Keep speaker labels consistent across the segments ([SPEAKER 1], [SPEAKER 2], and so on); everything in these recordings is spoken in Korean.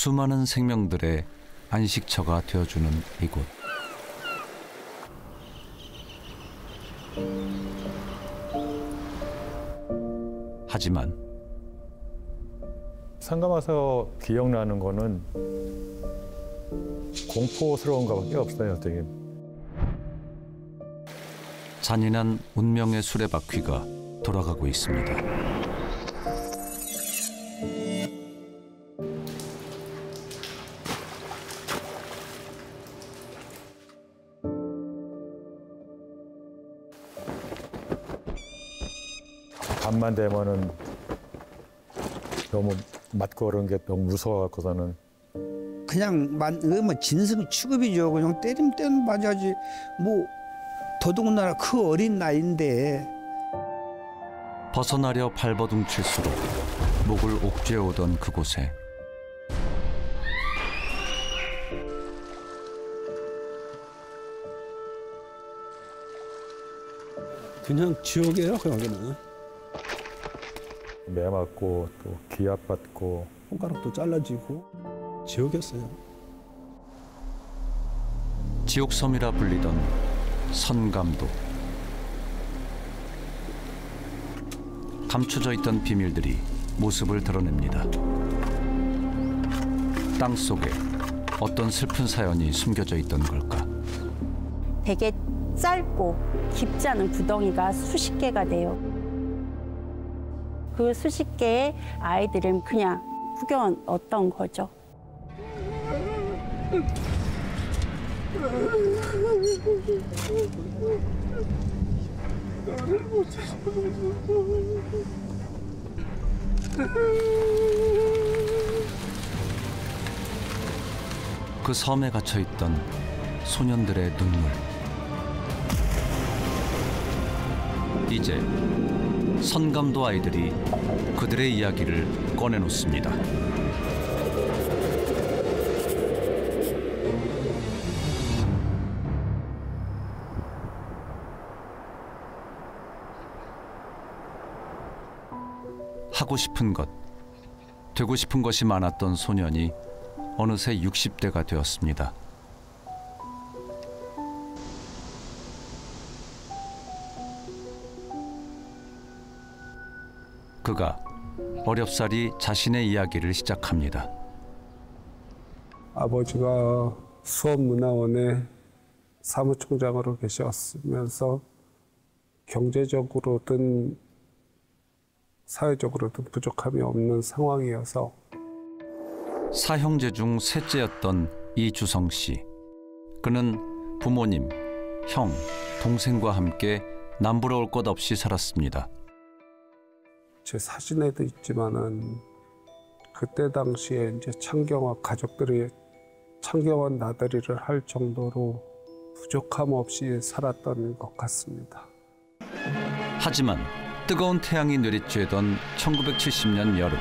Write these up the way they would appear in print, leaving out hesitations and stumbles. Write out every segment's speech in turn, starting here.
[SPEAKER 1] 수많은 생명들의 안식처가 되어주는 이곳. 하지만
[SPEAKER 2] 상가 와서 기억나는 거는 공포스러운 것밖에 없어요, 되게.
[SPEAKER 1] 잔인한 운명의 수레바퀴가 돌아가고 있습니다.
[SPEAKER 2] 밤만 되면은 너무 맞고 그런 게 너무 무서워갖고서는
[SPEAKER 3] 그냥 뭐 진승 취급이죠. 그냥 때리면 때는 맞아야지. 뭐 더더군다나 그 어린 나이인데.
[SPEAKER 1] 벗어나려 발버둥칠수록 목을 옥죄어오던 그곳에
[SPEAKER 4] 그냥 지옥이에요, 여기는.
[SPEAKER 2] 매 맞고 또 기압받고
[SPEAKER 4] 손가락도 잘라지고 지옥이었어요.
[SPEAKER 1] 지옥섬이라 불리던 선감도. 감춰져 있던 비밀들이 모습을 드러냅니다. 땅 속에 어떤 슬픈 사연이 숨겨져 있던 걸까?
[SPEAKER 5] 되게 짧고 깊지 않은 구덩이가 수십 개가 돼요. 그 수십 개의 아이들은 그냥 구경 어떤 거죠.
[SPEAKER 1] 그 섬에 갇혀 있던 소년들의 눈물. 이제 선감도 아이들이 그들의 이야기를 꺼내놓습니다. 하고 싶은 것, 되고 싶은 것이 많았던 소년이 어느새 60대가 되었습니다. 그가 어렵사리 자신의 이야기를 시작합니다.
[SPEAKER 6] 아버지가 수원문화원의 사무총장으로 계셨으면서 경제적으로든 사회적으로든 부족함이 없는 상황이어서
[SPEAKER 1] 사형제 중 셋째였던 이주성 씨. 그는 부모님, 형, 동생과 함께 남부러울 것 없이 살았습니다.
[SPEAKER 6] 제 사진에도 있지만은 그때 당시에 이제 창경화 가족들이 창경화 나들이를 할 정도로 부족함 없이 살았던 것 같습니다.
[SPEAKER 1] 하지만 뜨거운 태양이 내리쬐던 1970년 여름.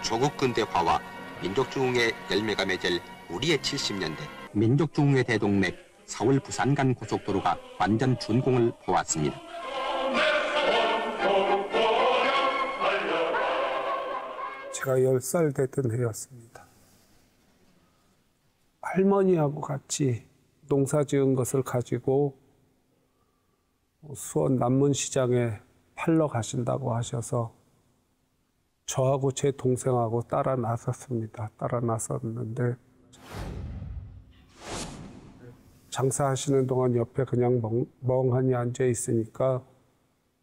[SPEAKER 7] 조국 근대화와 민족중흥의 열매가 맺을 우리의 70년대. 민족중흥의 대동맥 서울 부산 간 고속도로가 완전 준공을 보았습니다.
[SPEAKER 6] 제가 10살 되던 해였습니다. 할머니하고 같이 농사 지은 것을 가지고 수원 남문시장에 팔러 가신다고 하셔서 저하고 제 동생하고 따라 나섰습니다. 따라 나섰는데 장사하시는 동안 옆에 그냥 멍하니 앉아 있으니까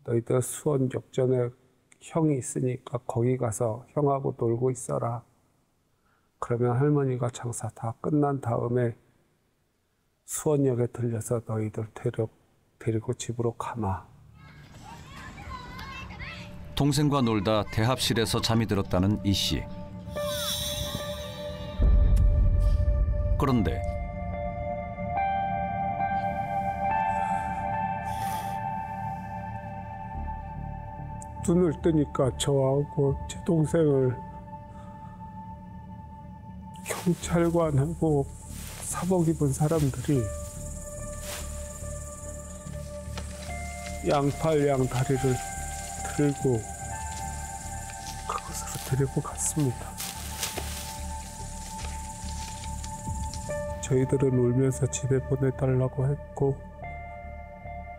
[SPEAKER 6] 너희들 수원 역전에 형이 있으니까 거기 가서 형하고 놀고 있어라. 그러면 할머니가 장사 다 끝난 다음에 수원역에 들려서 너희들 데리고 집으로 가마.
[SPEAKER 1] 동생과 놀다 대합실에서 잠이 들었다는 이 씨. 그런데
[SPEAKER 6] 눈을 뜨니까 저하고 제 동생을 경찰관하고 사복 입은 사람들이 양팔 양다리를 들고 그곳으로 데리고 갔습니다. 저희들은 울면서 집에 보내달라고 했고,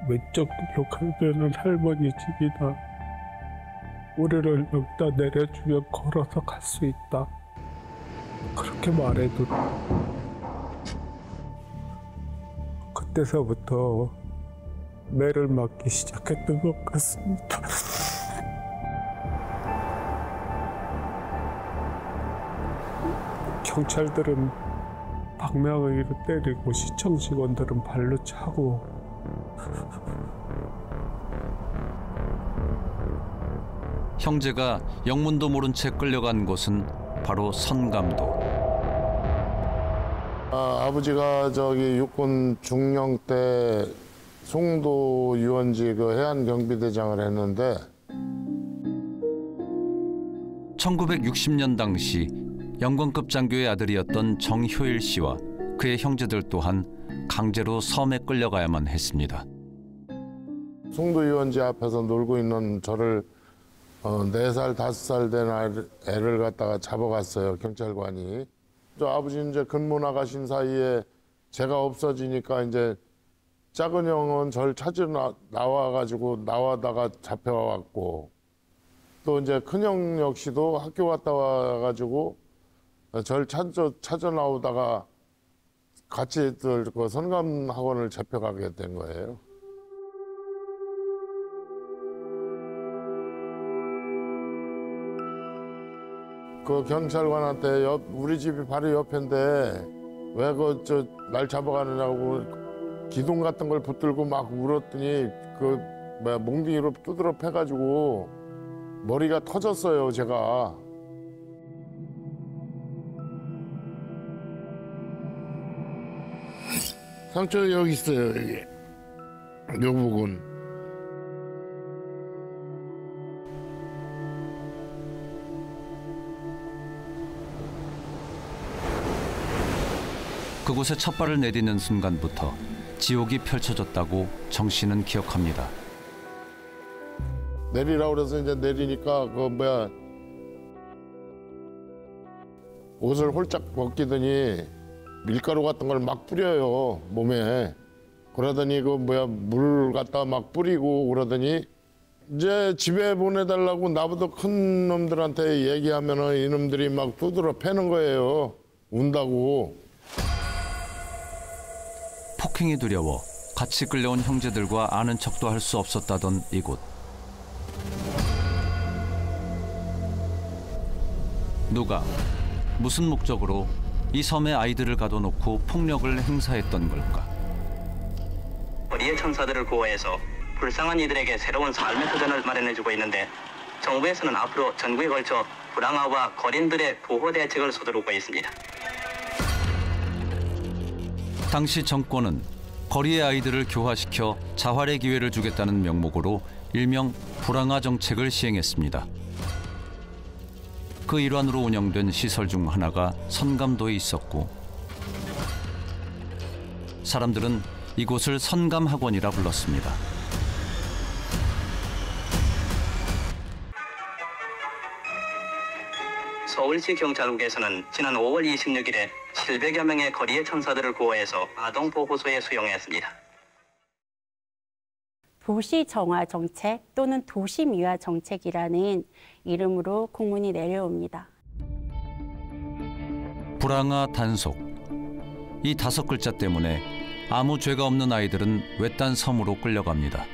[SPEAKER 6] 왼쪽으로 가면은 할머니 집이다. 우리를 여기다 내려주면 걸어서 갈 수 있다. 그렇게 말해도 그때서부터 매를 맞기 시작했던 것 같습니다. 경찰들은 박명의로 때리고 시청 직원들은 발로 차고
[SPEAKER 1] 형제가 영문도 모른 채 끌려간 곳은 바로 선감도.
[SPEAKER 8] 아버지가 저기 육군 중령 때 송도 유원지 그 해안 경비대장을 했는데
[SPEAKER 1] 1960년 당시 영관급 장교의 아들이었던 정효일 씨와 그의 형제들 또한 강제로 섬에 끌려가야만 했습니다.
[SPEAKER 8] 송도 유원지 앞에서 놀고 있는 저를 4살, 5살 된 애를 갖다가 잡아갔어요, 경찰관이. 저 아버지 이제 근무 나가신 사이에 제가 없어지니까 이제 작은 형은 저를 찾으러 나와가지고 나와다가 잡혀왔고, 또 이제 큰 형 역시도 학교 갔다 와가지고 저를 찾아 나오다가 같이 그 선감 학원을 잡혀가게 된 거예요. 그 경찰관한테 우리 집이 바로 옆인데 왜 날 잡아가느냐고 기둥 같은 걸 붙들고 막 울었더니 몽둥이로 두드러 패가지고 머리가 터졌어요, 제가. 상처 여기 있어요, 여기. 요 부분.
[SPEAKER 1] 그곳에 첫 발을 내딛는 순간부터 지옥이 펼쳐졌다고 정 씨는 기억합니다.
[SPEAKER 8] 내리라고 그래서 이제 내리니까 옷을 홀짝 벗기더니 밀가루 같은 걸 막 뿌려요, 몸에. 그러더니 물 갖다 막 뿌리고 그러더니 이제 집에 보내달라고 나보다 큰 놈들한테 얘기하면은 이놈들이 막 두드러 패는 거예요, 운다고.
[SPEAKER 1] 폭행이 두려워 같이 끌려온 형제들과 아는 척도 할 수 없었다던 이곳. 누가 무슨 목적으로 이 섬에 아이들을 가둬놓고 폭력을 행사했던 걸까?
[SPEAKER 9] 거리의 천사들을 구호해서 불쌍한 이들에게 새로운 삶의 도전을 마련해주고 있는데 정부에서는 앞으로 전국에 걸쳐 불황아와 거린들의 보호 대책을 서두르고 있습니다.
[SPEAKER 1] 당시 정권은 거리의 아이들을 교화시켜 자활의 기회를 주겠다는 명목으로 일명 불황아 정책을 시행했습니다. 그 일환으로 운영된 시설 중 하나가 선감도에 있었고 사람들은 이곳을 선감학원이라 불렀습니다.
[SPEAKER 9] 서울시 경찰국에서는 지난 5월 26일에 700여 명의 거리의 천사들을 구호해서 아동보호소에 수용했습니다.
[SPEAKER 5] 도시 정화 정책 또는 도시 미화 정책이라는 이름으로 공문이 내려옵니다.
[SPEAKER 1] 불황아 단속. 이 5글자 때문에 아무 죄가 없는 아이들은 외딴 섬으로 끌려갑니다.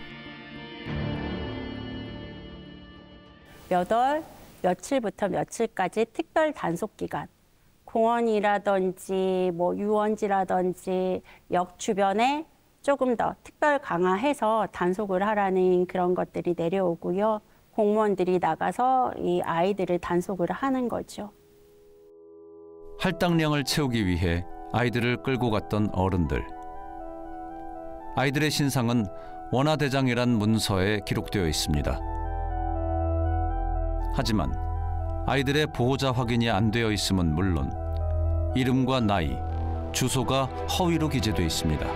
[SPEAKER 5] 몇 월, 며칠부터 며칠까지 특별 단속 기간, 공원이라든지 유원지라든지 역 주변에 조금 더 특별 강화해서 단속을 하라는 그런 것들이 내려오고요. 공무원들이 나가서 이 아이들을 단속을 하는 거죠.
[SPEAKER 1] 할당량을 채우기 위해 아이들을 끌고 갔던 어른들. 아이들의 신상은 원화대장이란 문서에 기록되어 있습니다. 하지만 아이들의 보호자 확인이 안 되어 있음은 물론 이름과 나이, 주소가 허위로 기재되어 있습니다.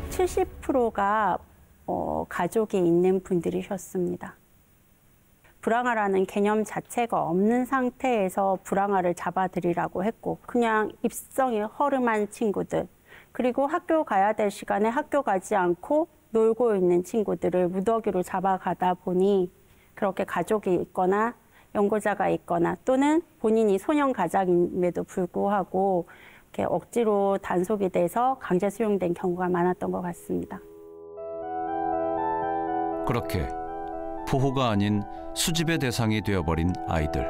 [SPEAKER 5] 70%가 가족이 있는 분들이셨습니다. 불황아라는 개념 자체가 없는 상태에서 불황아를 잡아들이라고 했고 그냥 입성이 허름한 친구들 그리고 학교 가야 될 시간에 학교 가지 않고 놀고 있는 친구들을 무더기로 잡아가다 보니 그렇게 가족이 있거나 연고자가 있거나 또는 본인이 소년 가장임에도 불구하고 이렇게 억지로 단속이 돼서 강제 수용된 경우가 많았던 것 같습니다.
[SPEAKER 1] 그렇게 부호가 아닌 수집의 대상이 되어버린 아이들.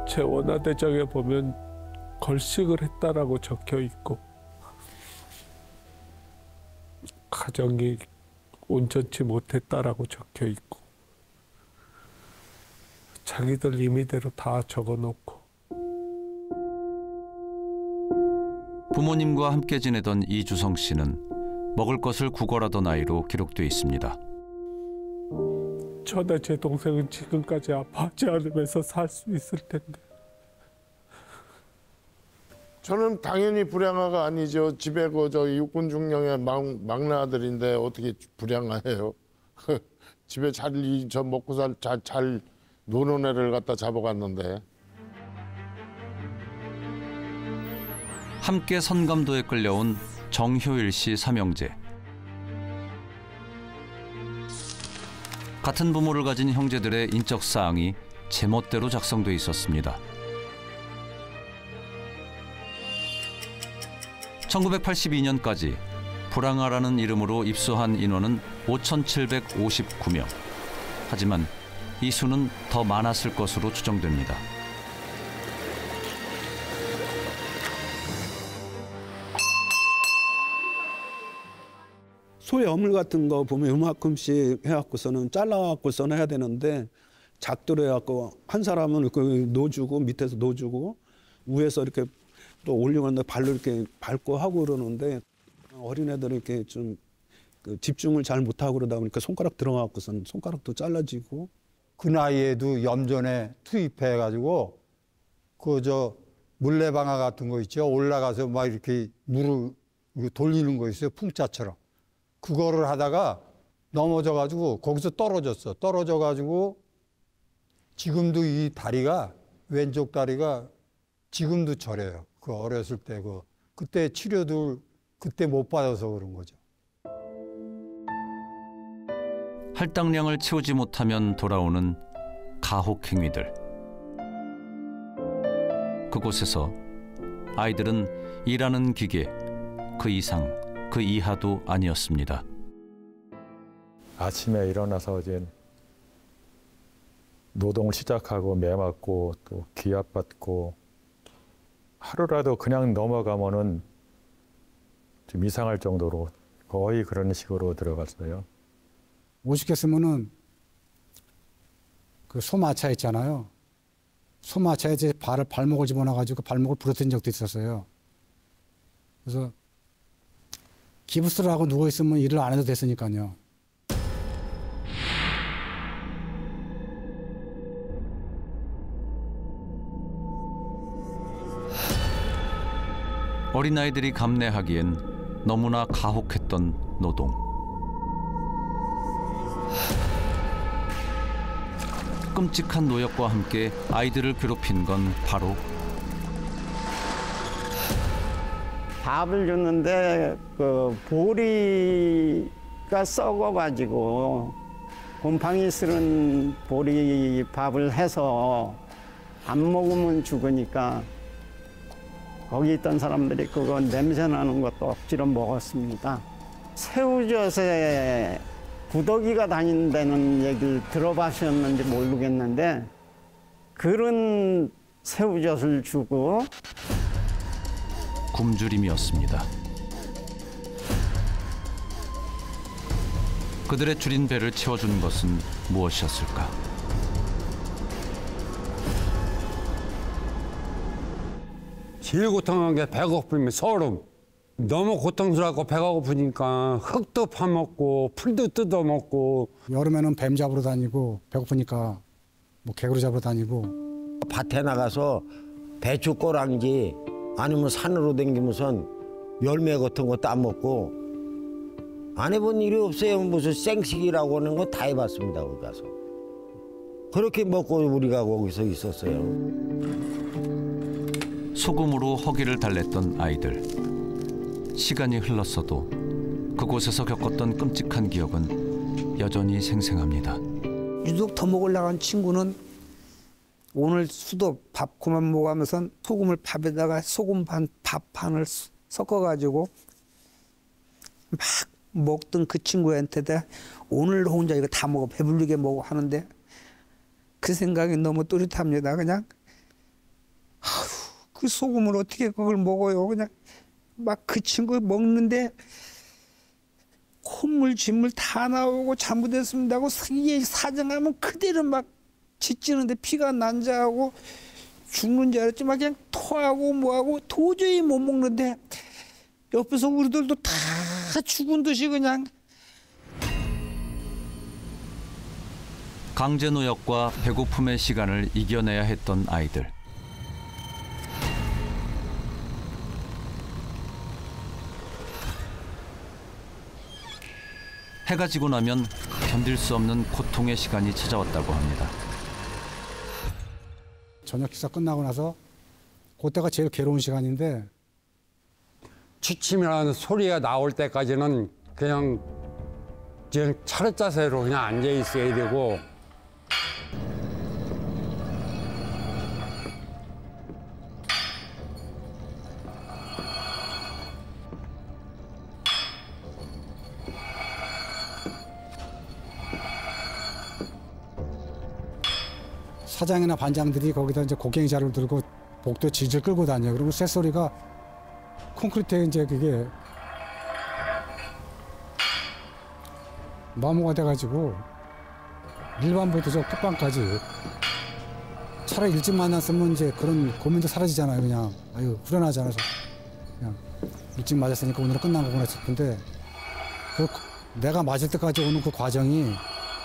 [SPEAKER 6] 제 원화대장에 보면 걸식을 했다라고 적혀 있고 가정이 온전치 못했다라고 적혀 있고 자기들 임의대로 다 적어놓고
[SPEAKER 1] 부모님과 함께 지내던 이주성 씨는 먹을 것을 구걸하던 아이로 기록돼 있습니다.
[SPEAKER 6] 저나 제 동생은 지금까지 아파하지 않으면서 살 수 있을 텐데.
[SPEAKER 8] 저는 당연히 불량아가 아니죠. 집에 저 육군 중령의 막내 아들인데 어떻게 불량아예요? 집에 저 먹고 잘 노는 애를 갖다 잡아갔는데.
[SPEAKER 1] 함께 선감도에 끌려온 정효일 씨 삼형제. 같은 부모를 가진 형제들의 인적 사항이 제멋대로 작성돼 있었습니다. 1982년까지 불황아라는 이름으로 입소한 인원은 5,759명. 하지만 이 수는 더 많았을 것으로 추정됩니다.
[SPEAKER 4] 소의 어물 같은 거 보면 이만큼씩 해갖고서는 잘라갖고서는 해야 되는데 작도로 해갖고 한 사람은 그 놓주고 밑에서 놓주고 위에서 이렇게 또 올리는데 발로 이렇게 밟고 하고 그러는데 어린애들은 이렇게 좀 그 집중을 잘 못하고 그러다 보니까 손가락 들어가갖고서는 손가락도 잘라지고
[SPEAKER 10] 그 나이에도 염전에 투입해가지고 그 저 물레방아 같은 거 있죠. 올라가서 막 이렇게 물을 돌리는 거 있어요. 풍차처럼. 그거를 하다가 넘어져가지고 거기서 떨어졌어. 떨어져가지고 지금도 이 다리가 왼쪽 다리가 지금도 저려요. 그 어렸을 때 그때 치료도 그때 못 받아서 그런 거죠.
[SPEAKER 1] 할당량을 채우지 못하면 돌아오는 가혹 행위들. 그곳에서 아이들은 일하는 기계 그 이상 그 이하도 아니었습니다.
[SPEAKER 2] 아침에 일어나서 이제 노동을 시작하고 매 맞고 또 기합 받고 하루라도 그냥 넘어가면은 좀 이상할 정도로 거의 그런 식으로 들어갔어요.
[SPEAKER 11] 오죽했으면은 그 소마차 있잖아요. 소마차에 제 발목을 집어넣어가지고 발목을 부러뜨린 적도 있었어요. 그래서 기부스를 하고 누워 있으면 일을 안 해도 됐으니까요.
[SPEAKER 1] 어린아이들이 감내하기엔 너무나 가혹했던 노동. 끔찍한 노역과 함께 아이들을 괴롭힌 건 바로
[SPEAKER 12] 밥을 줬는데 그 보리가 썩어가지고 곰팡이 쓰는 보리 밥을 해서 안 먹으면 죽으니까 거기 있던 사람들이 그거 냄새 나는 것도 억지로 먹었습니다. 새우젓에 구더기가 다닌다는 얘기를 들어보셨는지 모르겠는데 그런 새우젓을 주고
[SPEAKER 1] 굶주림이었습니다. 그들의 줄인 배를 채워준 것은 무엇이었을까?
[SPEAKER 13] 제일 고통한 게 배고픔이 소름. 너무 고통스럽고 배가 고프니까 흙도 파먹고 풀도 뜯어먹고.
[SPEAKER 11] 여름에는 뱀 잡으러 다니고 배고프니까 뭐 개구리 잡으러 다니고.
[SPEAKER 14] 밭에 나가서 배추 꼬랑지 아니면 산으로 댕기면서 열매 같은 거 따먹고 안 해본 일이 없어요. 무슨 생식이라고 하는 거 다 해봤습니다. 거기 가서. 그렇게 먹고 우리가 거기서 있었어요.
[SPEAKER 1] 소금으로 허기를 달랬던 아이들. 시간이 흘렀어도 그곳에서 겪었던 끔찍한 기억은 여전히 생생합니다.
[SPEAKER 3] 유독 더 먹으려고 한 친구는 오늘 수도 밥 그만 먹으면서 소금을 밥에다가 소금 밥 반을 섞어가지고 막 먹던 그 친구한테 오늘 혼자 이거 다 먹어 배불리게 먹어 하는데 그 생각이 너무 또렷합니다. 그냥 그 소금을 어떻게 그걸 먹어요. 그냥 막 그 친구 먹는데 콧물 진물 다 나오고 잘못했습니다 하고 사정하면 그대로 막 지치는데 피가 난자하고 죽는 줄 알았지 막 그냥 토하고 뭐하고 도저히 못 먹는데 옆에서 우리들도 다 죽은 듯이 그냥.
[SPEAKER 1] 강제노역과 배고픔의 시간을 이겨내야 했던 아이들. 해가 지고 나면 견딜 수 없는 고통의 시간이 찾아왔다고 합니다.
[SPEAKER 11] 저녁 식사 끝나고 나서 그때가 제일 괴로운 시간인데
[SPEAKER 13] 취침이라는 소리가 나올 때까지는 그냥 차렷 자세로 그냥 앉아 있어야 되고
[SPEAKER 11] 사장이나 반장들이 거기다 이제 곡괭이자를 들고 복도 질질 끌고 다녀. 그리고 쇳소리가 콘크리트에 이제 그게 마모가 돼가지고 일반부터 저 끝방까지 차라리 일찍 만났으면 이제 그런 고민도 사라지잖아요. 그냥 아유 후련하잖아요. 그냥 일찍 맞았으니까 오늘은 끝난 거구나 싶은데 그 내가 맞을 때까지 오는 그 과정이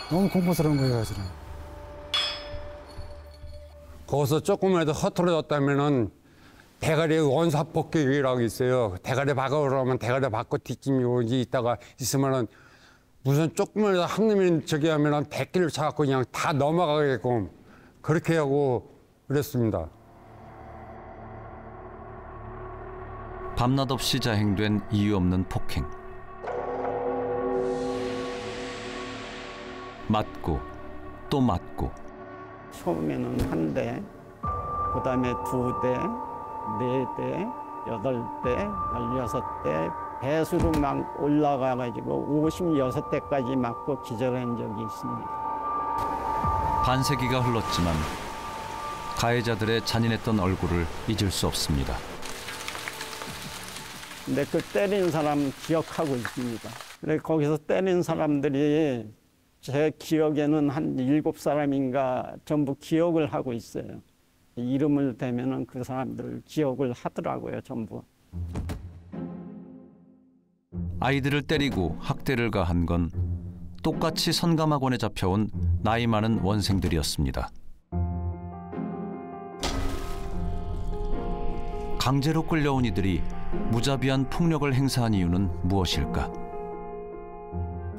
[SPEAKER 11] 너무 공포스러운 거예요, 사실은.
[SPEAKER 13] 거기서 조금이라도 허틀어졌다면은 대가리 원사폭격이라고 있어요. 대가리 박으려면 대가리 박고 뒷짐이 오지 있다가 있으면은 무슨 조금이라도 한 놈이 저기 하면은 대끼를 차갖고 그냥 다 넘어가게끔 그렇게 하고 그랬습니다.
[SPEAKER 1] 밤낮 없이 자행된 이유 없는 폭행. 맞고 또 맞고.
[SPEAKER 12] 처음에는 한 대, 그 다음에 2대, 4대, 8대, 16대, 배수로 막 올라가가지고 56대까지 맞고 기절한 적이 있습니다.
[SPEAKER 1] 반세기가 흘렀지만 가해자들의 잔인했던 얼굴을 잊을 수 없습니다.
[SPEAKER 12] 근데 그 때린 사람 기억하고 있습니다. 그래 거기서 때린 사람들이 제 기억에는 한 7사람인가 전부 기억을 하고 있어요. 이름을 대면은 그 사람들 기억을 하더라고요, 전부.
[SPEAKER 1] 아이들을 때리고 학대를 가한 건 똑같이 선감학원에 잡혀온 나이 많은 원생들이었습니다. 강제로 끌려온 이들이 무자비한 폭력을 행사한 이유는 무엇일까?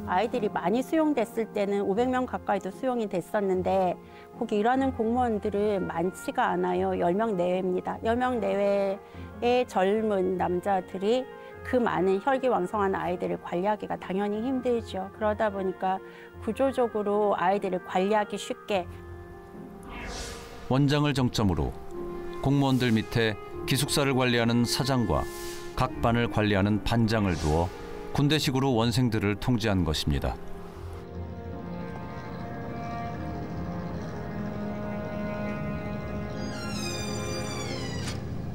[SPEAKER 5] 아이들이 많이 수용됐을 때는 500명 가까이도 수용이 됐었는데 거기 일하는 공무원들은 많지가 않아요. 10명 내외입니다. 10명 내외의 젊은 남자들이 그 많은 혈기왕성한 아이들을 관리하기가 당연히 힘들죠. 그러다 보니까 구조적으로 아이들을 관리하기 쉽게.
[SPEAKER 1] 원장을 정점으로 공무원들 밑에 기숙사를 관리하는 사장과 각 반을 관리하는 반장을 두어 군대식으로 원생들을 통제한 것입니다.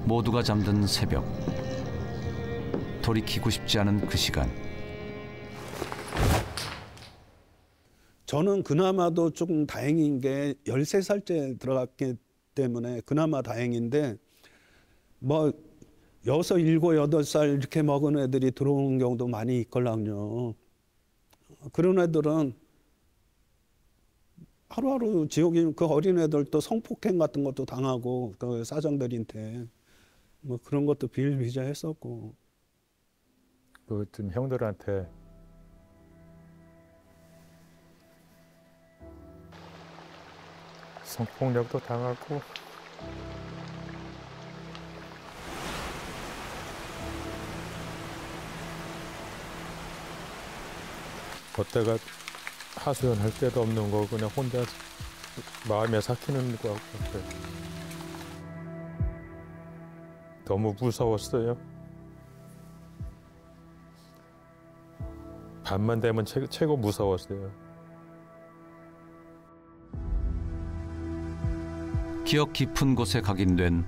[SPEAKER 1] 모두가 잠든 새벽. 돌이키고 싶지 않은 그 시간.
[SPEAKER 4] 저는 그나마도 조금 다행인 게 13살째 들어갔기 때문에 그나마 다행인데 뭐 6, 7, 8살 이렇게 먹은 애들이 들어오는 경우도 많이 있걸랑요. 그런 애들은 하루하루 지옥이 그 어린 애들도 성폭행 같은 것도 당하고 그 사장들한테 뭐 그런 것도 비일비재했었고.
[SPEAKER 2] 그 좀 형들한테 성폭력도 당하고 그때가 하소연할 데도 없는 거 그냥 혼자 마음에 삭히는 거 같아요. 너무 무서웠어요. 밤만 되면 최고 무서웠어요.
[SPEAKER 1] 기억 깊은 곳에 각인된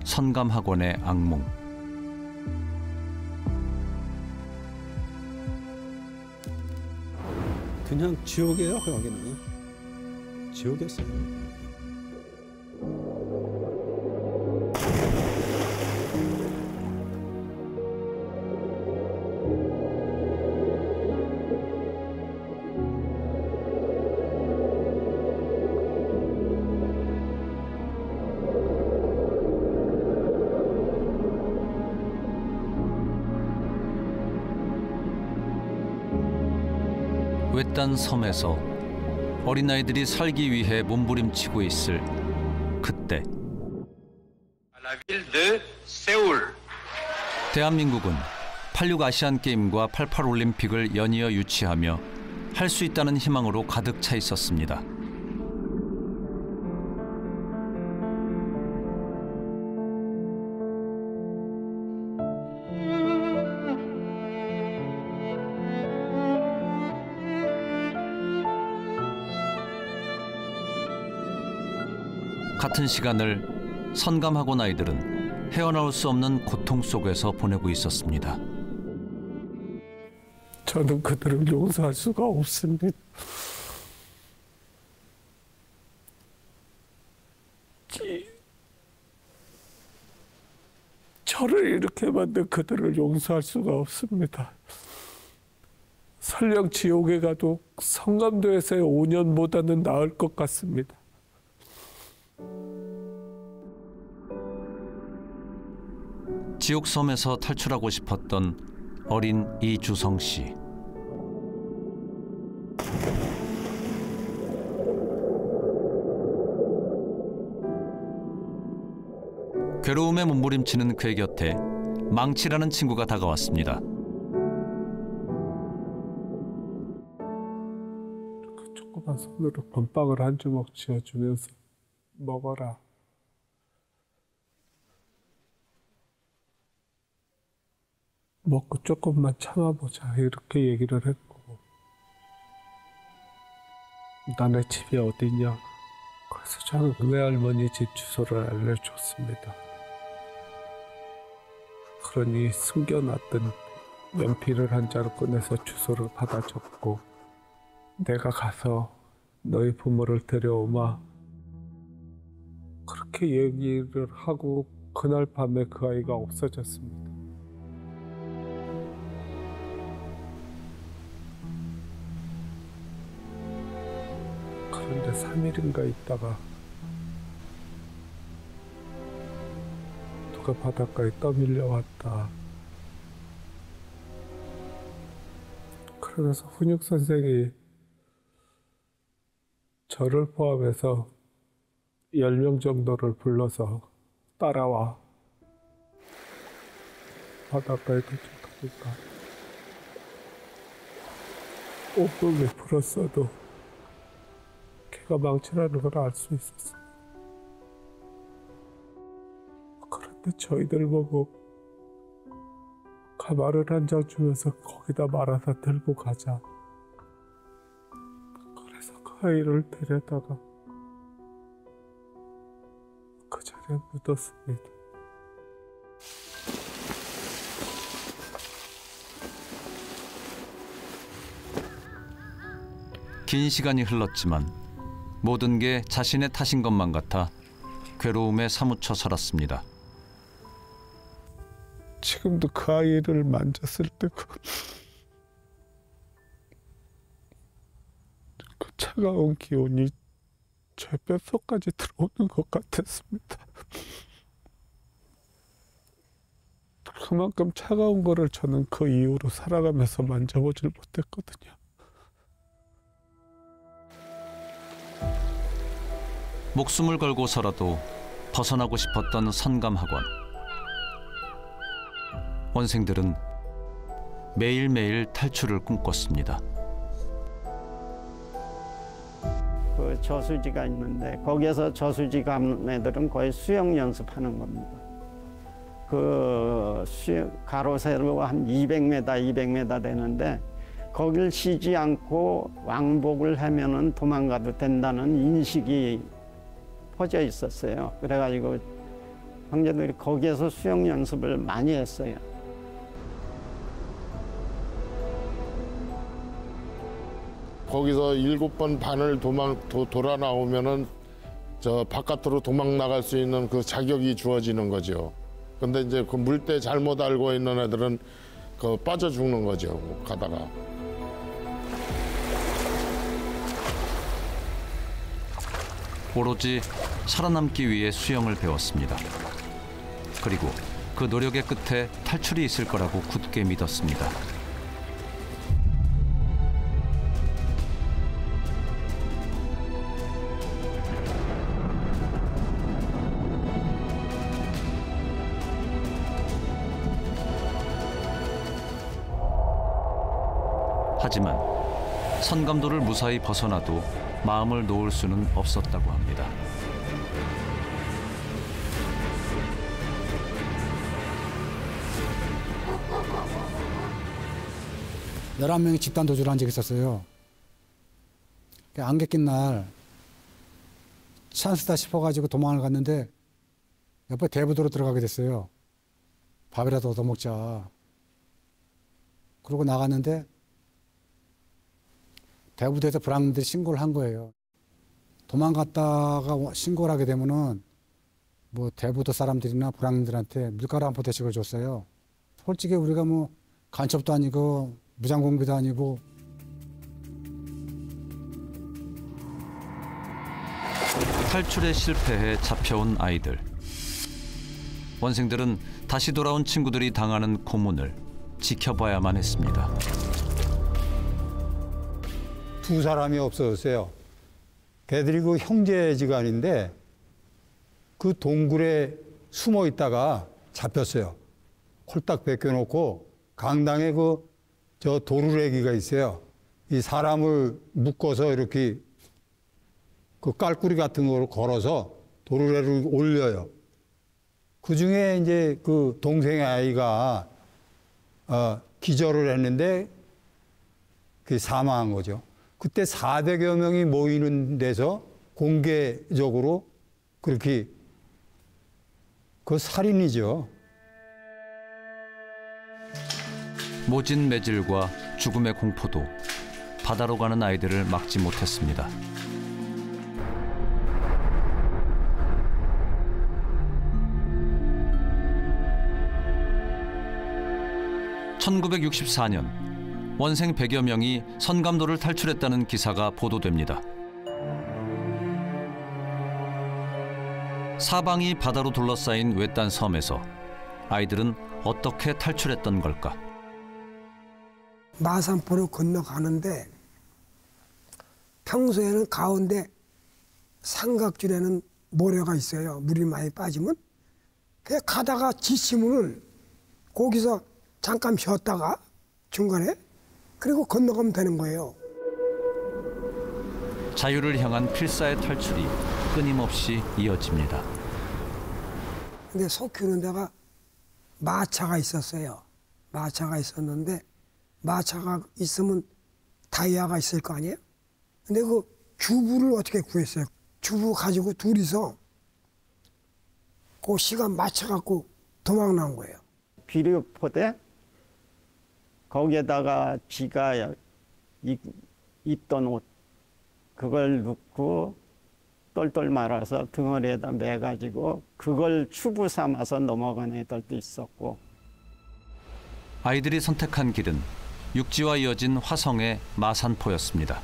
[SPEAKER 1] 선감학원의 악몽.
[SPEAKER 4] 그냥 지옥이에요. 여기는 지옥이었어요.
[SPEAKER 1] 외딴 섬에서 어린아이들이 살기 위해 몸부림치고 있을 그때 대한민국은 86 아시안게임과 88 올림픽을 연이어 유치하며 할 수 있다는 희망으로 가득 차 있었습니다. 같은 시간을 선감학원 아이들은 헤어나올 수 없는 고통 속에서 보내고 있었습니다.
[SPEAKER 6] 저는 그들을 용서할 수가 없습니다. 저를 이렇게 만든 그들을 용서할 수가 없습니다. 설령 지옥에 가도 성감도에서의 5년보다는 나을 것 같습니다.
[SPEAKER 1] 지옥섬에서 탈출하고 싶었던 어린 이주성 씨. 괴로움에 몸부림치는 그의 곁에 망치라는 친구가 다가왔습니다.
[SPEAKER 6] 그 조그만 손으로 건빵을 한 주먹 쥐어주면서 먹어라. 먹고 조금만 참아보자 이렇게 얘기를 했고, 나네 집이 어디냐, 그래서 저는 외할머니 집 주소를 알려줬습니다. 그러니 숨겨놨던 연필을 한 자루 꺼내서 주소를 받아 적고, 내가 가서 너희 부모를 데려오마 그렇게 얘기를 하고, 그날 밤에 그 아이가 없어졌습니다. 그런데 3일인가 있다가 누가 바닷가에 떠밀려 왔다. 그러면서 훈육 선생이 저를 포함해서 10명 정도를 불러서 따라와. 바닷가에 도착하니까 5분을 풀었어도 걔가 망치라는 걸 알 수 있었어. 그런데 저희들 보고 가마를 한 장 주면서 거기다 말아서 들고 가자. 그래서 그 아이를 데려다가 그 자리에 묻었습니다.
[SPEAKER 1] 긴 시간이 흘렀지만 모든 게 자신의 탓인 것만 같아 괴로움에 사무쳐 살았습니다.
[SPEAKER 6] 지금도 그 아이를 만졌을 때 그 차가운 기운이 제 뼛속까지 들어오는 것 같았습니다. 그만큼 차가운 거를 저는 그 이후로 살아가면서 만져보질 못했거든요.
[SPEAKER 1] 목숨을 걸고서라도 벗어나고 싶었던 선감학원. 원생들은 매일매일 탈출을 꿈꿨습니다.
[SPEAKER 12] 그 저수지가 있는데 거기에서 저수지 가는 애들은 거의 수영 연습하는 겁니다. 그 가로 세로 한 200m, 200m 되는데 거길 쉬지 않고 왕복을 하면은 도망가도 된다는 인식이 퍼져 있었어요. 그래가지고 형제들이 거기에서 수영 연습을 많이 했어요.
[SPEAKER 8] 거기서 7번 반을 돌아 나오면은 저 바깥으로 도망 나갈 수 있는 그 자격이 주어지는 거죠. 근데 이제 그 물때 잘못 알고 있는 애들은 그 빠져 죽는 거죠. 가다가.
[SPEAKER 1] 오로지 살아남기 위해 수영을 배웠습니다. 그리고 그 노력의 끝에 탈출이 있을 거라고 굳게 믿었습니다. 하지만 선감도를 무사히 벗어나도 마음을 놓을 수는 없었다고 합니다.
[SPEAKER 11] 열한 명이 집단 도주를 한 적이 있었어요. 안개 낀 날 찬스다 싶어가지고 도망을 갔는데 옆에 대부도로 들어가게 됐어요. 밥이라도 얻어먹자. 그러고 나갔는데 대부도에서 불황들이 신고를 한 거예요. 도망갔다가 신고를 하게 되면은 뭐 대부도 사람들이나 불황들한테 밀가루 한 포대씩을 줬어요. 솔직히 우리가 뭐 간첩도 아니고 무장공비도 아니고.
[SPEAKER 1] 탈출에 실패해 잡혀온 아이들. 원생들은 다시 돌아온 친구들이 당하는 고문을 지켜봐야만 했습니다.
[SPEAKER 10] 두 사람이 없어졌어요. 걔들이 그 형제지간인데 그 동굴에 숨어 있다가 잡혔어요. 홀딱 벗겨놓고 강당에 저 도루래기가 있어요. 이 사람을 묶어서 이렇게 그 깔꾸리 같은 걸 걸어서 도루래를 올려요. 그 중에 이제 그 동생의 아이가 기절을 했는데 그 사망한 거죠. 그때 400여 명이 모이는 데서 공개적으로 그렇게 그 살인이죠.
[SPEAKER 1] 모진 매질과 죽음의 공포도 바다로 가는 아이들을 막지 못했습니다. (1964년) 원생 100여 명이 선감도를 탈출했다는 기사가 보도됩니다. 사방이 바다로 둘러싸인 외딴 섬에서 아이들은 어떻게 탈출했던 걸까?
[SPEAKER 15] 마산포로 건너가는데 평소에는 가운데 삼각줄에는 모래가 있어요. 물이 많이 빠지면. 그 가다가 지치면은 거기서 잠깐 쉬었다가 중간에 그리고 건너가면 되는 거예요.
[SPEAKER 1] 자유를 향한 필사의 탈출이 끊임없이 이어집니다.
[SPEAKER 15] 근데 소 키우는 데가 마차가 있었어요. 마차가 있었는데 마차가 있으면 다이아가 있을 거 아니에요? 근데 그 주부를 어떻게 구했어요? 주부 가지고 둘이서 그 시간 맞춰갖고 도망 나온 거예요.
[SPEAKER 12] 비료포대 거기에다가 지가 입던 옷 그걸 넣고 똘똘 말아서 등어리에다 매가지고 그걸 추부 삼아서 넘어간 애들도 있었고.
[SPEAKER 1] 아이들이 선택한 길은 육지와 이어진 화성의 마산포였습니다.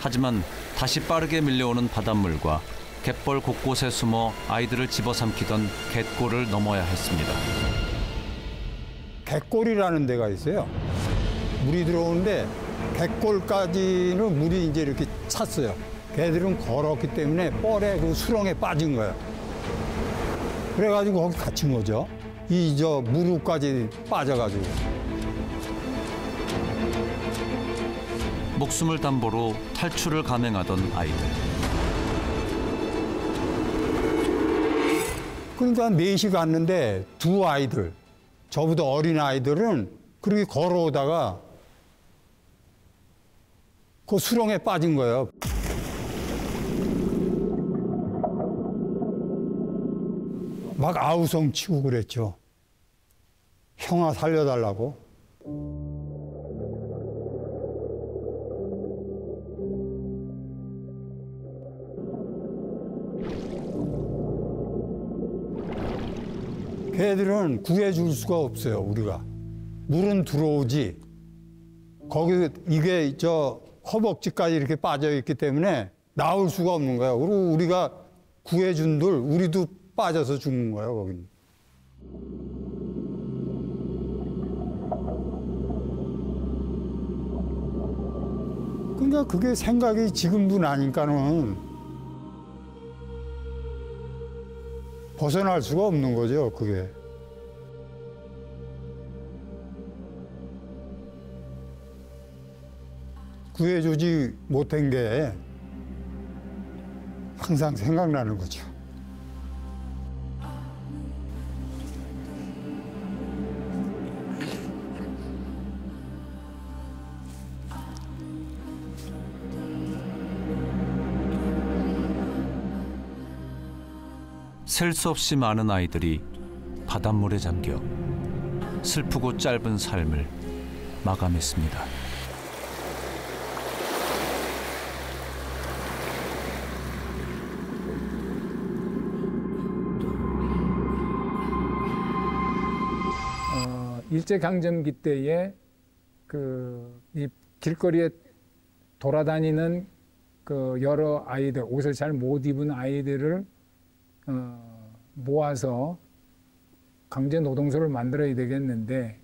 [SPEAKER 1] 하지만 다시 빠르게 밀려오는 바닷물과 갯벌 곳곳에 숨어 아이들을 집어삼키던 갯골을 넘어야 했습니다.
[SPEAKER 10] 갯골이라는 데가 있어요. 물이 들어오는데 갯골까지는 물이 이제 이렇게 찼어요. 걔들은 걸었기 때문에 뻘에 그 수렁에 빠진 거야. 그래가지고 거기 갇힌 거죠. 이 저 무릎까지 빠져가지고.
[SPEAKER 1] 목숨을 담보로 탈출을 감행하던 아이들.
[SPEAKER 10] 그러니까 4시 갔는데 두 아이들, 저보다 어린 아이들은 그렇게 걸어오다가 그 수렁에 빠진 거예요. 막 아우성 치고 그랬죠. 형아 살려달라고. 걔들은 구해줄 수가 없어요, 우리가. 물은 들어오지. 거기 이게 저 허벅지까지 이렇게 빠져 있기 때문에 나올 수가 없는 거예요. 그리고 우리가 구해준들 우리도 빠져서 죽는 거예요, 거기는. 그러니까 그게 생각이 지금도 나니까는 벗어날 수가 없는 거죠, 그게. 구해주지 못한 게 항상 생각나는 거죠.
[SPEAKER 1] 셀 수 없이 많은 아이들이 바닷물에 잠겨 슬프고 짧은 삶을 마감했습니다.
[SPEAKER 6] 일제강점기 때에 이 길거리에 돌아다니는 그 여러 아이들, 옷을 잘 못 입은 아이들을 모아서 강제 노동소를 만들어야 되겠는데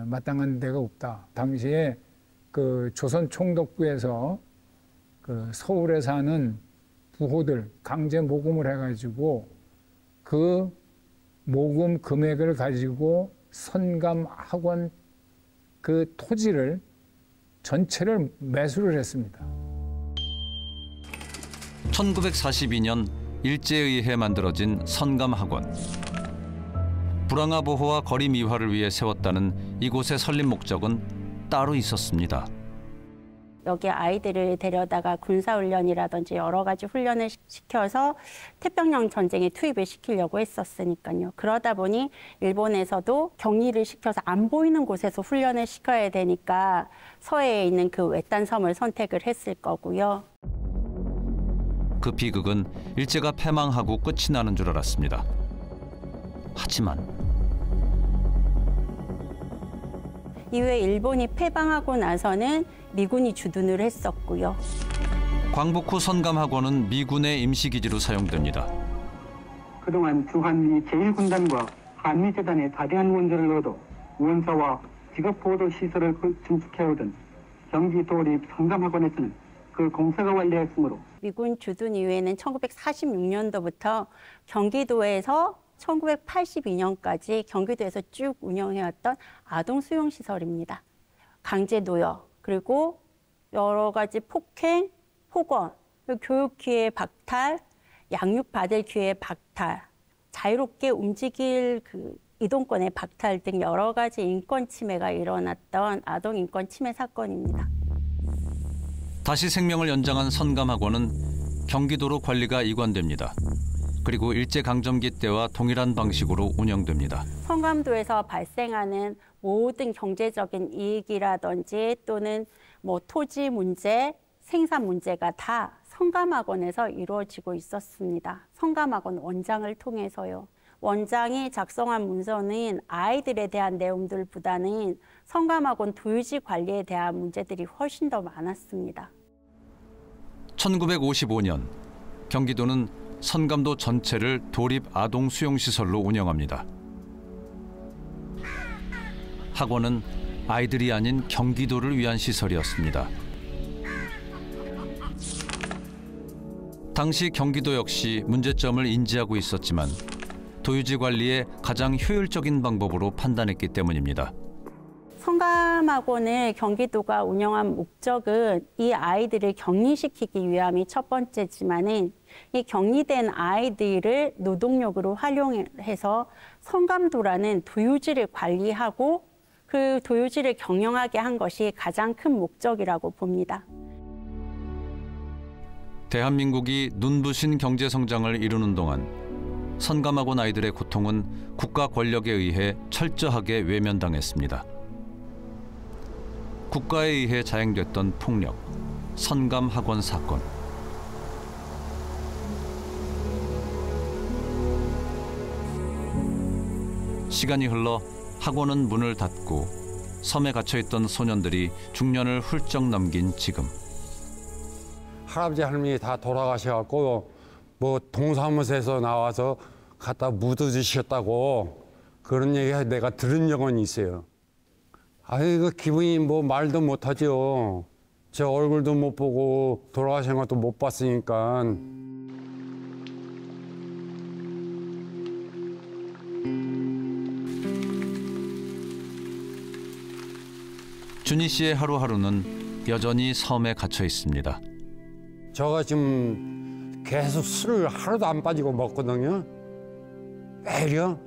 [SPEAKER 6] 마땅한 데가 없다. 당시에 그 조선 총독부에서 그 서울에 사는 부호들 강제 모금을 해가지고 그 모금 금액을 가지고 선감 학원 그 토지를 전체를 매수를 했습니다.
[SPEAKER 1] 1942년 일제에 의해 만들어진 선감학원. 불황아 보호와 거리 미화를 위해 세웠다는 이곳의 설립 목적은 따로 있었습니다.
[SPEAKER 5] 여기 아이들을 데려다가 군사훈련이라든지 여러 가지 훈련을 시켜서 태평양 전쟁에 투입을 시키려고 했었으니까요. 그러다 보니 일본에서도 격리를 시켜서 안 보이는 곳에서 훈련을 시켜야 되니까 서해에 있는 그 외딴 섬을 선택을 했을 거고요.
[SPEAKER 1] 그 비극은 일제가 패망하고 끝이 나는 줄 알았습니다. 하지만
[SPEAKER 5] 이후에 일본이 패방하고 나서는 미군이 주둔을 했었고요.
[SPEAKER 1] 광복 후 선감학원은 미군의 임시기지로 사용됩니다.
[SPEAKER 16] 그동안 주한미 제1군단과 한미재단의 다대한 원조를 얻어 원사와 직업보도 시설을 증축해오던 경기 도립 선감학원에서는 그 공사가 완료했으므로
[SPEAKER 5] 미군 주둔 이후에는 1946년도부터 경기도에서 1982년까지 경기도에서 쭉 운영해왔던 아동 수용시설입니다. 강제 노역, 그리고 여러 가지 폭행, 폭언, 교육 기회 박탈, 양육 받을 기회 박탈, 자유롭게 움직일 그 이동권의 박탈 등 여러 가지 인권 침해가 일어났던 아동 인권 침해 사건입니다.
[SPEAKER 1] 다시 생명을 연장한 선감학원은 경기도로 관리가 이관됩니다. 그리고 일제강점기 때와 동일한 방식으로 운영됩니다.
[SPEAKER 5] 선감도에서 발생하는 모든 경제적인 이익이라든지 또는 뭐 토지 문제, 생산 문제가 다 선감학원에서 이루어지고 있었습니다. 선감학원 원장을 통해서요. 원장이 작성한 문서는 아이들에 대한 내용들보다는 선감학원 도유지 관리에 대한 문제들이 훨씬 더 많았습니다.
[SPEAKER 1] 1955년 경기도는 선감도 전체를 도립 아동 수용시설로 운영합니다. 학원은 아이들이 아닌 경기도를 위한 시설이었습니다. 당시 경기도 역시 문제점을 인지하고 있었지만 도유지 관리의 가장 효율적인 방법으로 판단했기 때문입니다.
[SPEAKER 5] 성감학원을 경기도가 운영한 목적은 이 아이들을 격리시키기 위함이 첫 번째지만은 이 격리된 아이들을 노동력으로 활용해서 성감도라는 도유지를 관리하고 그 도유지를 경영하게 한 것이 가장 큰 목적이라고 봅니다.
[SPEAKER 1] 대한민국이 눈부신 경제 성장을 이루는 동안 선감학원 아이들의 고통은 국가 권력에 의해 철저하게 외면당했습니다. 국가에 의해 자행됐던 폭력, 선감학원 사건. 시간이 흘러 학원은 문을 닫고 섬에 갇혀있던 소년들이 중년을 훌쩍 넘긴 지금.
[SPEAKER 13] 할아버지 할머니 다 돌아가셔갖고 뭐 동사무소에서 나와서 갖다 묻어주셨다고 그런 얘기 내가 들은 적은 있어요. 아이고 기분이 뭐 말도 못하죠. 제 얼굴도 못 보고 돌아가신 것도 못 봤으니까.
[SPEAKER 1] 준희 씨의 하루하루는 여전히 섬에 갇혀 있습니다.
[SPEAKER 13] 저가 지금 계속 술을 하루도 안 빠지고 먹거든요. 매일요.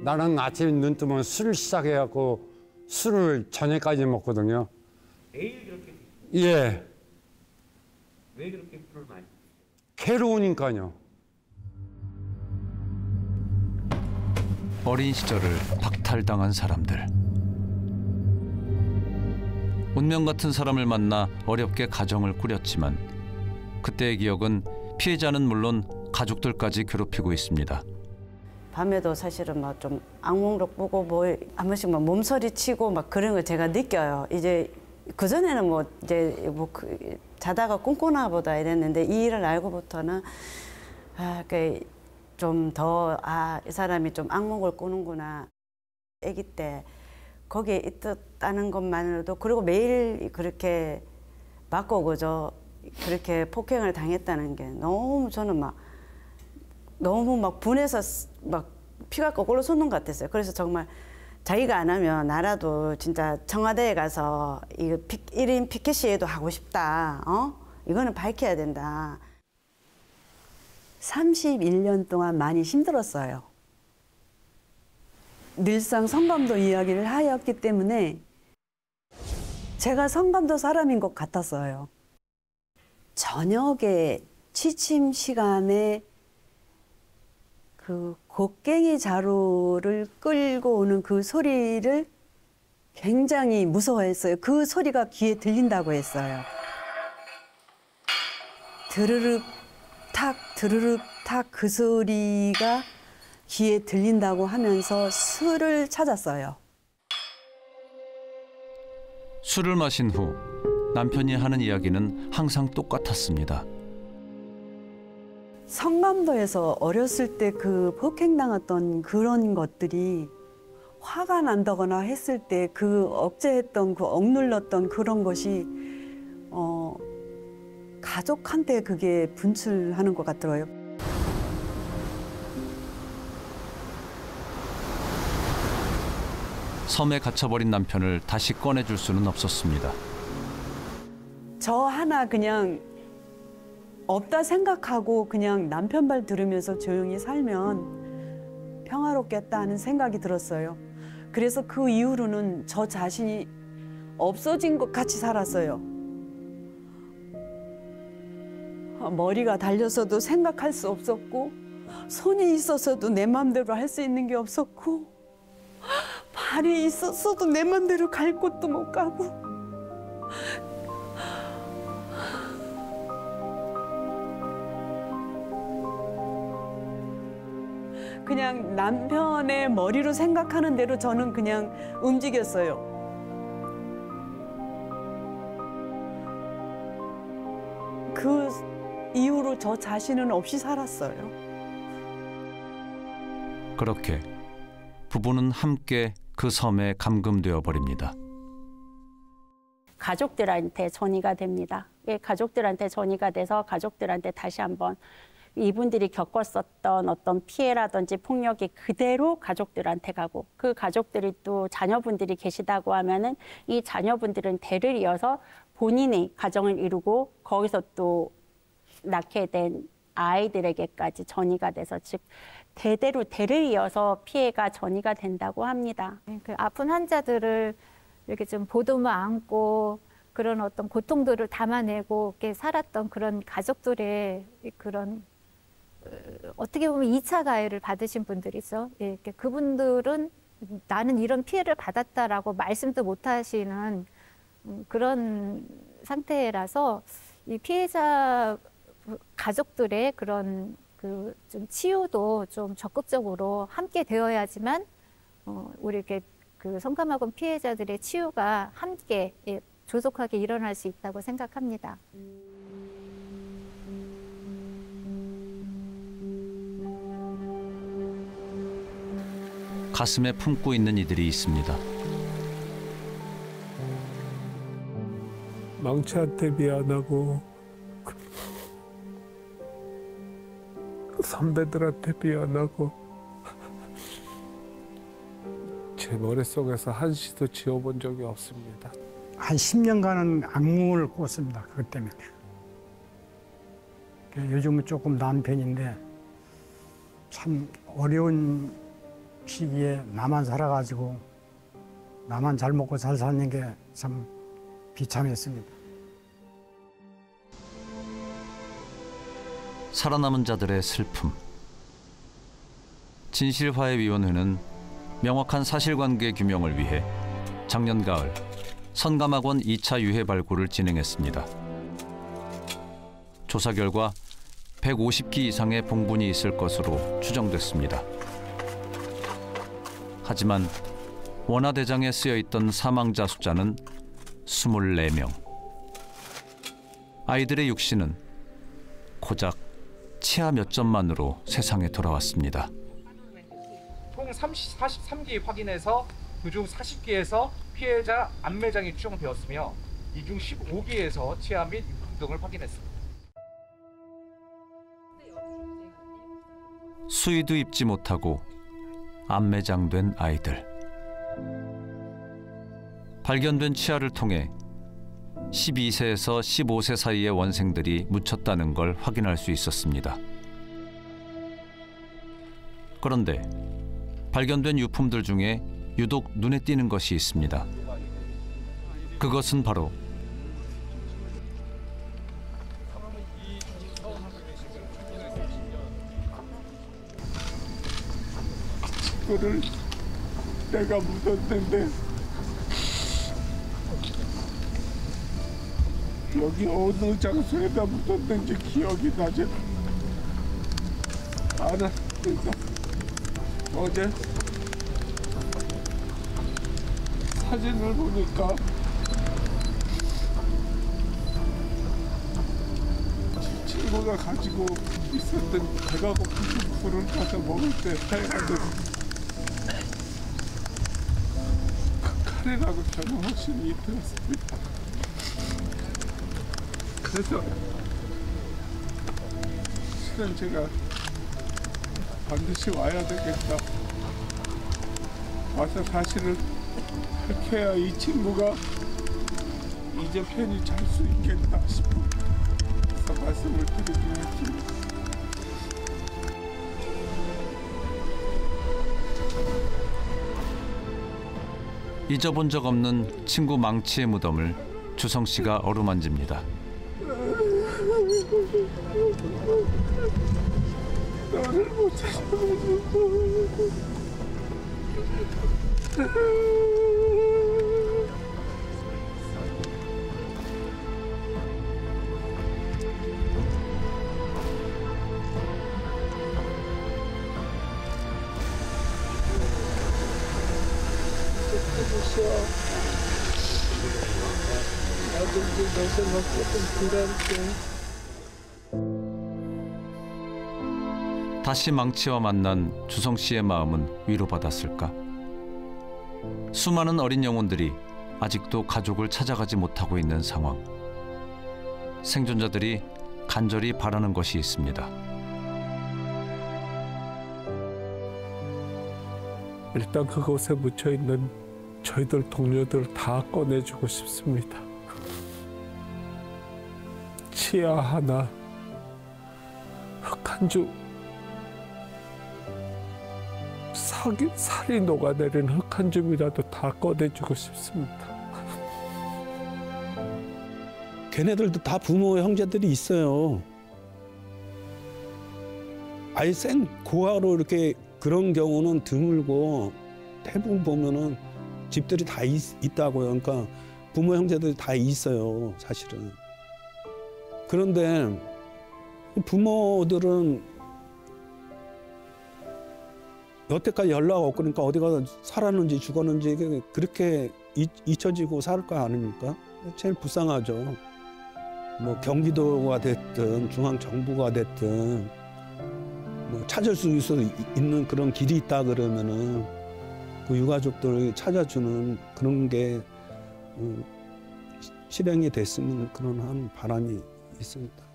[SPEAKER 13] 나는 아침에 눈 뜨면 술을 시작해갖고 술을 저녁까지 먹거든요.
[SPEAKER 17] 매일 그렇게?
[SPEAKER 13] 예.
[SPEAKER 17] 왜 그렇게 술을 많이?
[SPEAKER 13] 괴로우니까요.
[SPEAKER 1] 어린 시절을 박탈당한 사람들. 운명 같은 사람을 만나 어렵게 가정을 꾸렸지만 그때의 기억은 피해자는 물론 가족들까지 괴롭히고 있습니다.
[SPEAKER 18] 밤에도 사실은 막 좀 악몽도 꾸고 뭐 한 번씩 막 몸서리 치고 막 그런 걸 제가 느껴요. 이제 그 전에는 뭐 이제 뭐 자다가 꿈꾸나 보다 이랬는데 이 일을 알고부터는 좀 더 이 사람이 좀 악몽을 꾸는구나. 아기 때 거기에 있었다는 것만으로도 그리고 매일 그렇게 맞고 그저 그렇게 폭행을 당했다는 게 너무 저는 막 너무 막 분해서 막 피가 거꾸로 솟는 것 같았어요. 그래서 정말 자기가 안 하면 나라도 진짜 청와대에 가서 이거 1인 피켓 시위도 하고 싶다. 이거는 밝혀야 된다.
[SPEAKER 19] 31년 동안 많이 힘들었어요. 늘상 성감도 이야기를 하였기 때문에 제가 성감도 사람인 것 같았어요. 저녁에 취침 시간에 그 곡괭이 자루를 끌고 오는 그 소리를 굉장히 무서워했어요. 그 소리가 귀에 들린다고 했어요. 드르륵 탁 드르륵 탁 그 소리가 귀에 들린다고 하면서 술을 찾았어요.
[SPEAKER 1] 술을 마신 후 남편이 하는 이야기는 항상 똑같았습니다.
[SPEAKER 19] 성감도에서 어렸을 때 그 폭행당했던 그런 것들이 화가 난다거나 했을 때 그 억제했던 그 억눌렀던 그런 것이 가족한테 그게 분출하는 것 같더라고요.
[SPEAKER 1] 섬에 갇혀버린 남편을 다시 꺼내줄 수는 없었습니다.
[SPEAKER 19] 저 하나 그냥 없다 생각하고 그냥 남편 말 들으면서 조용히 살면 평화롭겠다 하는 생각이 들었어요. 그래서 그 이후로는 저 자신이 없어진 것 같이 살았어요. 머리가 달려서도 생각할 수 없었고 손이 있어서도 내 마음대로 할 수 있는 게 없었고 발이 있었어도 내 마음대로 갈 곳도 못 가고 그냥 남편의 머리로 생각하는 대로 저는 그냥 움직였어요. 그 이후로 저 자신은 없이 살았어요.
[SPEAKER 1] 그렇게 부부는 함께 그 섬에 감금되어 버립니다.
[SPEAKER 5] 가족들한테 전이가 됩니다. 가족들한테 전이가 돼서 가족들한테 다시 한번 이분들이 겪었었던 어떤 피해라든지 폭력이 그대로 가족들한테 가고, 그 가족들이 또 자녀분들이 계시다고 하면은 이 자녀분들은 대를 이어서 본인의 가정을 이루고 거기서 또 낳게 된 아이들에게까지 전이가 돼서, 즉 대대로 대를 이어서 피해가 전이가 된다고 합니다.
[SPEAKER 20] 그 아픈 환자들을 이렇게 좀 보듬어 안고 그런 어떤 고통들을 담아내고 이렇게 살았던 그런 가족들의 그런 어떻게 보면 2차 가해를 받으신 분들이 있어. 예, 그분들은 나는 이런 피해를 받았다라고 말씀도 못 하시는 그런 상태라서 이 피해자 가족들의 그런 그 좀 치유도 좀 적극적으로 함께 되어야지만 우리 이렇게 그 성감학원 피해자들의 치유가 함께 조속하게 일어날 수 있다고 생각합니다.
[SPEAKER 1] 가슴에 품고 있는 이들이 있습니다.
[SPEAKER 6] 망치한테 미안하고 선배들한테 미안하고 제 머릿속에서 한시도 지워본 적이 없습니다.
[SPEAKER 11] 한 10년간은 악몽을 꿨습니다. 그것 때문에. 요즘은 조금 나은 편인데 참 어려운 시기에 나만 살아가지고 나만 잘 먹고 잘 사는 게 참 비참했습니다.
[SPEAKER 1] 살아남은 자들의 슬픔. 진실화해위원회는 명확한 사실관계 규명을 위해 작년 가을 선감학원 2차 유해 발굴을 진행했습니다. 조사 결과 150기 이상의 봉분이 있을 것으로 추정됐습니다. 하지만 원화대장에 쓰여있던 사망자 숫자는 24명. 아이들의 육신은 고작 치아 몇 점만으로 세상에 돌아왔습니다.
[SPEAKER 21] 총 43기 확인해서 그중 40기에서 피해자 안매장이 추정되었으며 이 중 15기에서 치아 및 유품 등을 확인했습니다.
[SPEAKER 1] 수의도 입지 못하고 안매장된 아이들. 발견된 치아를 통해 12세에서 15세 사이의 원생들이 묻혔다는 걸 확인할 수 있었습니다. 그런데 발견된 유품들 중에 유독 눈에 띄는 것이 있습니다. 그것은 바로
[SPEAKER 6] 그거를 내가 묻었는데 여기 어느 장소에다 묻었는지 기억이 나지 않아. 어제 사진을 보니까 친구가 가지고 있었던 배가 고픈 술을 가서 먹을 때 해가지고 카레라고 변호하시니 들었습니다. 그래서 실은 제가 반드시 와야 되겠다. 와서 사실을 밝혀야 이 친구가 이제 편히 잘 수 있겠다 싶어서 말씀을 드리긴 했습니다.
[SPEAKER 1] 잊어본 적 없는 친구 망치의 무덤을 주성 씨가 어루만집니다.
[SPEAKER 6] 너를 못 찾아가지고 나도 이제 너서 막 조금 불안해.
[SPEAKER 1] 다시 망치와 만난 주성 씨의 마음은 위로받았을까? 수많은 어린 영혼들이 아직도 가족을 찾아가지 못하고 있는 상황. 생존자들이 간절히 바라는 것이 있습니다.
[SPEAKER 6] 일단 그곳에 묻혀 있는 저희들 동료들 다 꺼내주고 싶습니다. 치아 하나, 흙 한 줌, 살이 녹아내린 흙 한 줌이라도 다 꺼내주고 싶습니다.
[SPEAKER 4] 걔네들도 다 부모 형제들이 있어요. 아예 생 고아로 이렇게 그런 경우는 드물고 대부분 보면은 집들이 다 있다고요. 그러니까 부모 형제들이 다 있어요, 사실은. 그런데 부모들은 여태까지 연락 없고 그러니까 어디가 살았는지 죽었는지 그렇게 잊혀지고 살 거 아닙니까? 제일 불쌍하죠. 뭐 경기도가 됐든 중앙정부가 됐든 뭐 찾을 수 있는 그런 길이 있다 그러면은 그 유가족들을 찾아주는 그런 게 실행이 됐으면 그런 한 바람이 있습니다.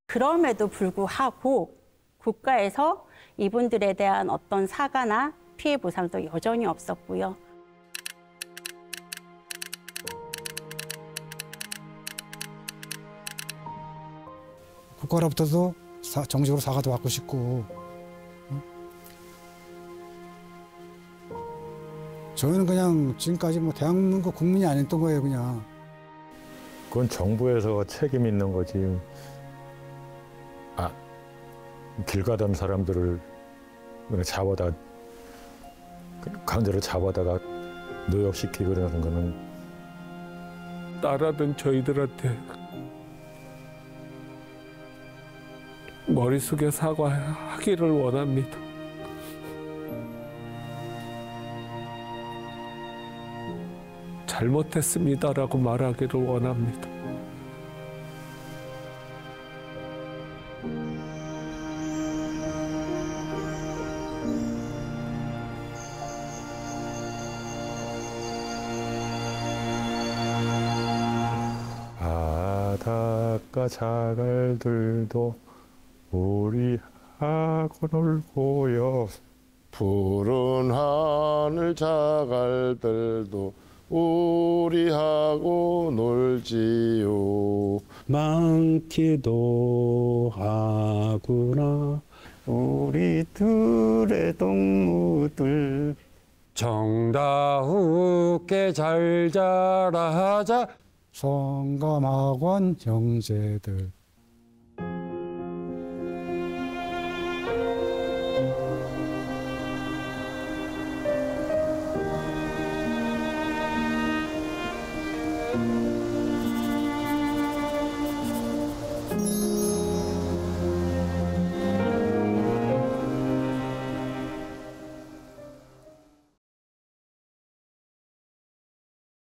[SPEAKER 5] 그럼에도 불구하고 국가에서 이분들에 대한 어떤 사과나 피해 보상도 여전히 없었고요.
[SPEAKER 11] 국가로부터도 정식으로 사과도 받고 싶고, 저희는 그냥 지금까지 뭐 대한민국 국민이 아니었던 거예요, 그냥.
[SPEAKER 2] 그건 정부에서 책임 있는 거지. 길 가던 사람들을 잡아다 강제로 잡아다가 노역시키고 그러는 거는
[SPEAKER 6] 딸아든 저희들한테 머리 숙여 사과하기를 원합니다. 잘못했습니다라고 말하기를 원합니다.
[SPEAKER 2] 바닷가 자갈들도 우리하고 놀고요.
[SPEAKER 8] 푸른 하늘 자갈들도 우리하고 놀지요.
[SPEAKER 4] 많기도 하구나 우리들의 동무들.
[SPEAKER 13] 정다우께 잘 자라자.
[SPEAKER 11] 성감학원 형제들